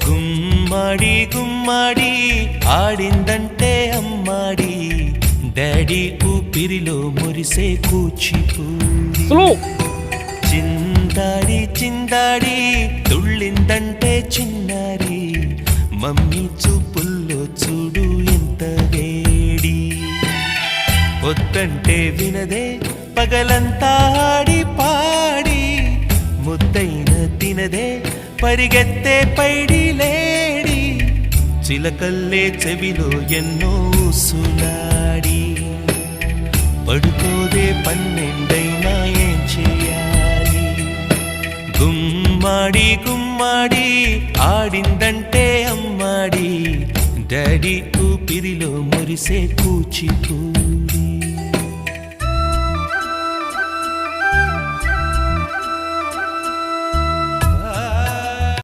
గుమ్మడి గుమ్మడి ఆడిందంటే అమ్మాడి daddy ఊపిరిలో మురిసే కూచిపూడి చిందాడి చిందాడి తుళ్ళిందంటే చిన్నారి మమ్మీ చూపుల్లో చూడు ఎంత వేడి వద్దంటే వినదే పగలంతా ఆడి పాడి ముద్దైన తినదే పరిగెత్తే పైడి లేడి చిలకల్లే చెవిలో ఎన్నో సులాడి పడుకోదే పన్నెండైనా ఏం చేయాలి గుమ్మాడి గుమ్మాడి ఆడిందంటే అమ్మాడి డాడీ ఊపిరిలో మురిసే కూచిపూడి